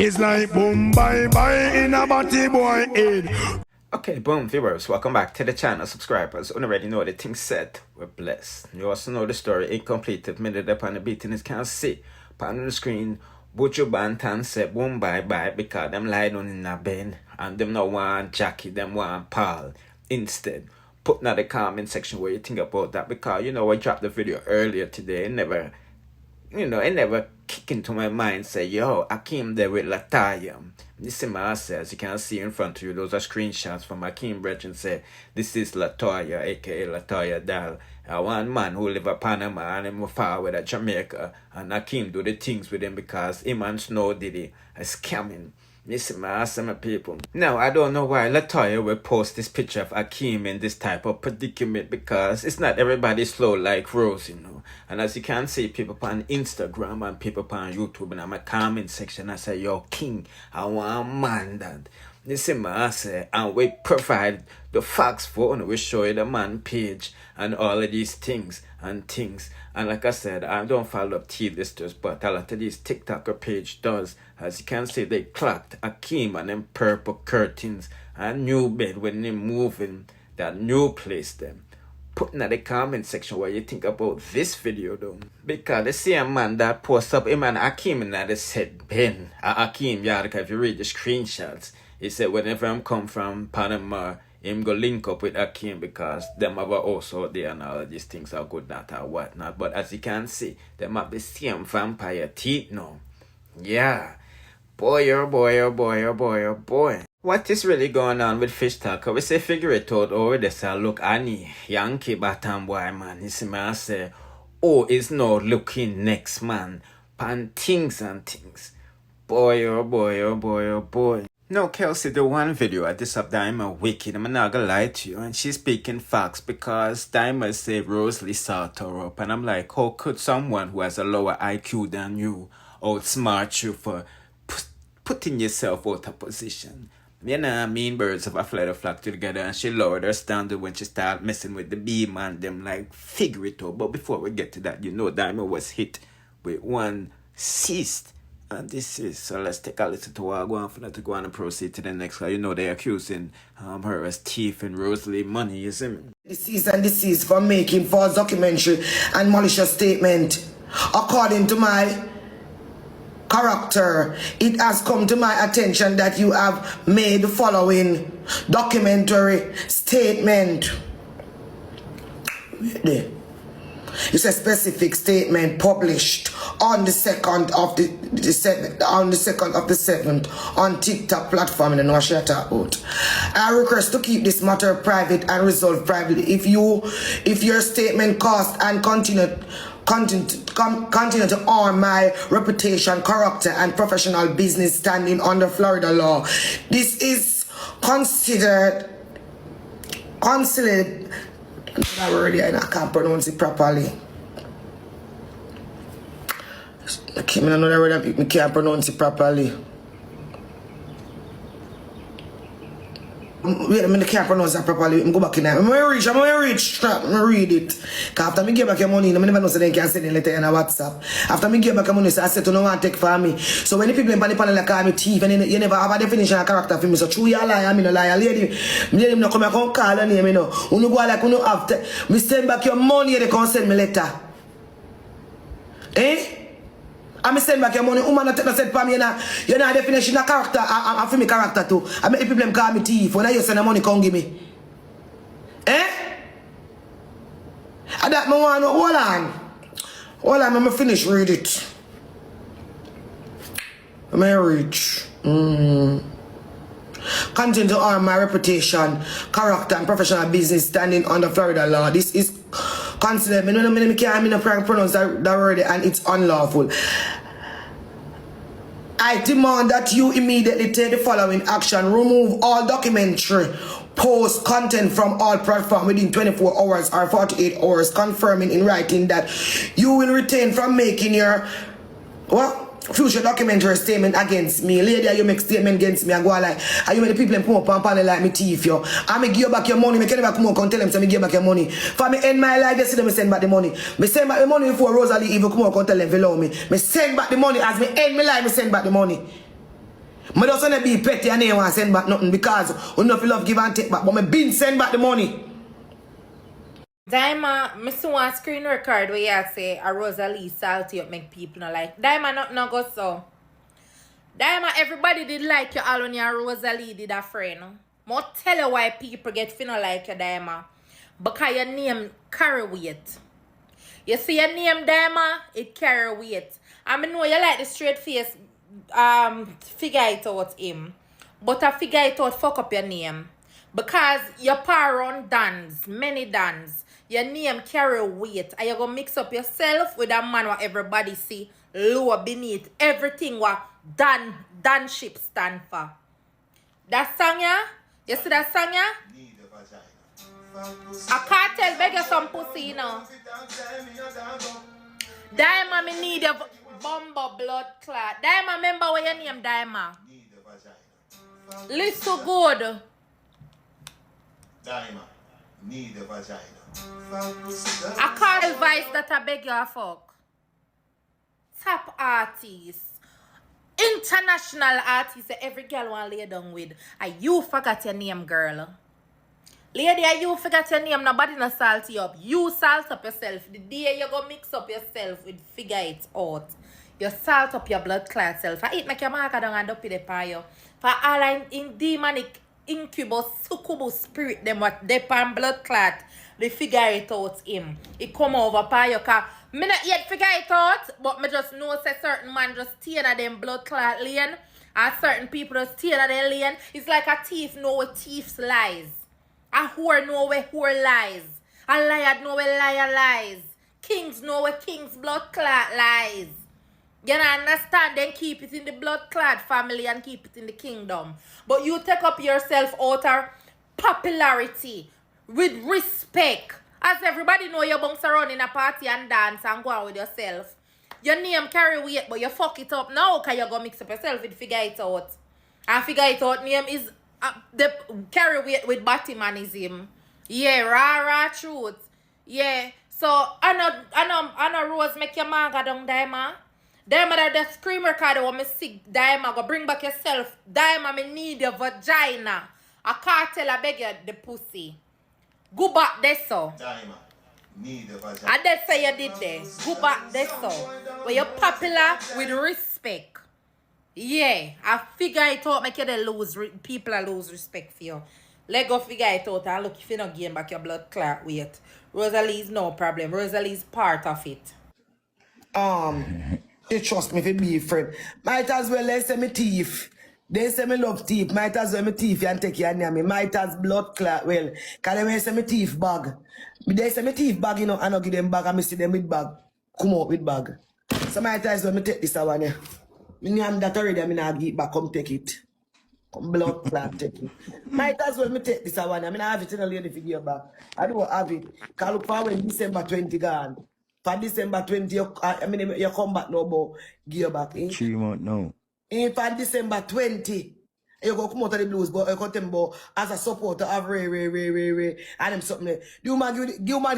It's like boom, bye, bye in a body boy head. Okay, boom, viewers, welcome back to the channel. Subscribers, you already know the thing set. We're blessed. You also know the story incomplete. Minute upon the beating is can't see. On the screen, Buju Bantan said boom, bye, bye, because them lie down in a bed and them not want Jackie, them want Paul. Instead, put in the comment section where you think about that, because you know I dropped the video earlier today. It never kick into my mind say, yo, Akeem there with Latoya. This is my as you can see in front of you, those are screenshots from Akeem Brethren say, this is Latoya, aka Latoya Dal. One man who live in Panama and him far with Jamaica, and Akeem do the things with him because him and Snow Diddy are scamming. Listen, my awesome people. Now, I don't know why Latoya will post this picture of Akeem in this type of predicament, because it's not everybody slow like Rose, you know. And as you can see, people on Instagram and people on YouTube and in my comment section, I say, yo, King, I want a man that. Listen, I say, and we provide the facts for you. We show you the man page and all of these things. And like I said, I don't follow up T-listers, but a lot of these TikToker page does. As you can see, they clocked Akeem and them purple curtains and new bed when they moving that new place them. Put in the comment section what you think about this video though. Because the same man that posts up him and Akeem and they said, Ben, Akeem, yeah, if you read the screenshots, he said whenever I'm come from Panama, him go link up with Akeem because them have a house out there and all of these things are good, not or whatnot. But as you can see, them have the same vampire teeth now. Yeah. Boy, oh boy, oh boy, oh boy, oh boy. What is really going on with Fish Talk? We say figure it out over there, so look, Annie, Yankee, Batam boy, man. You see me, I say, oh, it's now looking next, man. Pan things and things. Boy, oh boy, oh boy, oh boy. No, Kelsey, the one video I this up Dyema wicked. I'm not gonna lie to you. And she's speaking facts because Dyema said ROSEALEE sought her up. And I'm like, how could someone who has a lower IQ than you outsmart you for putting yourself out of position? You know what I mean? Birds of a feather flock together, and she lowered her standard when she started messing with the beam and them, like, figure it out. But before we get to that, you know Dyema was hit with one cyst. And this is, so let's take a listen to what I go on for that to go on and proceed to the next guy. You know they're accusing her as thief and ROSEALEE money, you see me? Deceased for making false documentary and malicious statement. According to my character, it has come to my attention that you have made the following documentary statement. It's a specific statement published on the 2nd of the 7th on TikTok platform in the North Shore talk about. I request to keep this matter private and resolved privately. If your statement cost and continue to harm my reputation, character, and professional business standing under Florida law, this is considered. That word I can't pronounce it properly. I can't know that word I can't pronounce it properly. Wait a minute, I can't pronounce that properly. I'm go back in there. I'm going to reach. I'm going to read it. Because after I give back your money, I never know so they can send a letter in a WhatsApp. After I give back your money, so I said to no one take for me. So when the people in the panel call me thief, and you never have a definition of character for me, so true you a liar, I'm no liar. Lady, me no come here and call your name, you know. You go like you have to. Me send back your money, they can send me letter. Eh? I send back your money. Woman not said for me, you know definition of character. I feel me character too. I make people call me thief. When you send the money, come give me. Eh? And that me want to hold on, I'm gonna finish read it. I'm gonna reach. Continue to harm my reputation, character, and professional business standing under Florida law. This is considered. I can't pronounce that word, and it's unlawful. I demand that you immediately take the following action: remove all documentary post content from all platforms within 24 hours or 48 hours, confirming in writing that you will retain from making your future documentary statement against me. Lady, you make statement against me, I go like, and you make the people in pump and panel like me thief you. I make give you back your money, me can't come and tell them so me give back your money. For me end my life, they see them me send back the money. Me send back the money before ROSEALEE even come and tell them below me. Me send back the money as me end my life, me send back the money. I just want to be petty and I want to send back nothing because I don't feel love give and take back. But I been send back the money. Dyema, I see one screen record where you say a ROSEALEE salty up make people not like. Dyema not no go so. Dyema, everybody did like you all when your ROSEALEE did a friend. More tell you why people get finna like you, Dyema. Because your name carry weight. You see your name, Dyema, it carry weight. I know you like the straight face figure it out him. But I figure it out fuck up your name. Because your parent dance, many dance. Your name carry weight. And you gonna mix up yourself with a man what everybody see lower beneath everything what danship stand for. That song yeah? You see that song yeah? I can't tell beg you some pussy, you know. Dyema, me need a bumbo blood clot. Dyema, remember what your name, Dyema? Listen good. Dyema, need a vagina. I can't advise that I beg you a fuck. Top artists. International artists that every girl want to lay down with. And you forgot your name, girl. Lady, you forgot your name. Nobody not salt you up. You salt up yourself. The day you go mix up yourself with figure it out. You salt up your blood clot self. I eat make your marker down and up in the fire. For all in demonic incubus, succubus spirit, them what they pan blood clot, they figure it out him. It come over by your car. Me not yet figure it out, but me just know say certain man just stay in them blood clot lane. And certain people just stay in their lane. It's like a thief know where thieves lies. A whore know where whore lies. A liar know where liar lies. Kings know where king's blood clot lies. You know, understand? Then keep it in the blood clot family and keep it in the kingdom. But you take up yourself out of popularity with respect. As everybody know you bounce around in a party and dance and go out with yourself. Your name carry weight, but you fuck it up now because you go mix up yourself with figure it out. And figure it out name is the carry weight with Batimanism. Yeah, rah truth. Yeah. So I know Rose make your manga down Dyema. Dyema that the scream recorder when me sick. Dyema go bring back yourself. Dyema me need your vagina. I can't tell I beg you the pussy. Go back there so. Dyema, need a vagina. And that's say you did there. Go back there so. Where you're popular with respect. Yeah, I figure it out, make you lose people lose respect for you. Let go figure it out and look if you not gain back your blood clot weight. ROSEALEE is no problem. ROSEALEE is part of it. You trust me if you be a friend. Might as well they say me thief. They say me love thief. Might as well me thief and take your name. Might as blood clot well. Cause they say me thief bag. They say me thief bag, you know, I not give them bag and me see them with bag. Come out with bag. So might as well me take this one here. Me name that already, I mean I give it back, come take it. Come blood clot take it. Might as well me take this one. I mean I have it in a lady figure back. I don't have it. Cause look for when December 20 gone. For December 20, you come back no more, give you back. 3 months now. For December 20, you go come out of the blues, but you go tell them as a supporter of Ray, and them something. The woman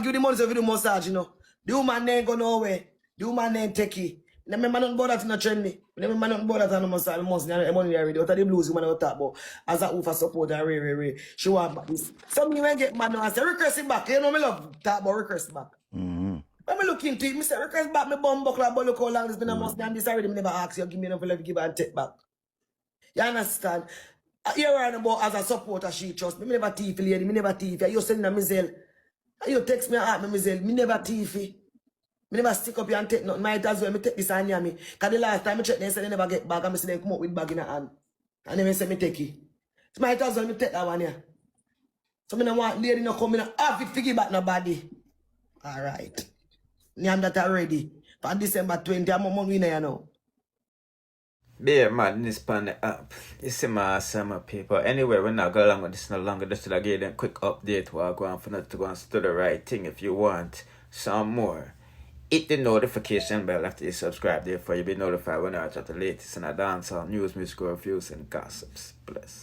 give the money so you do massage, you know. The woman ain't go nowhere. The woman ain't take it. I remember nothing about that in the trend. I remember nothing about that in the massage. Money already. Out of the blues, woman talk about as a Ufa supporter Ray. She want back this. Some you ain't get mad now and say request it back. You know me love talk about request back. When I look into it, I say request back my bum buckler, but look how long it's been a month and this already me never ask you, give me enough to give and take back. You understand? You're right about as a supporter, she trust me. Me never thief, lady, me never thief. You send a missile. You text me at me missile. Me never thief. Me never stick up here and take nothing. Might as well me take this and me. Cause the last time I check, they said they never get bag and I see them come up with bag in the hand. And then they say me take it. So might as well me take that one here. So me don't want lady no come in and have it figure back nobody. Alright. Name that already. For December 20, I'm on winner, you know. Be madness pan the app. You see my summer people. Anyway, we're not going along with this no longer. Just to give them quick update while going for not to go and do the right thing. If you want some more, hit the notification bell after you subscribe. Therefore, you'll be notified when I drop the latest in a dancehall news, musical reviews, and gossips. Bless.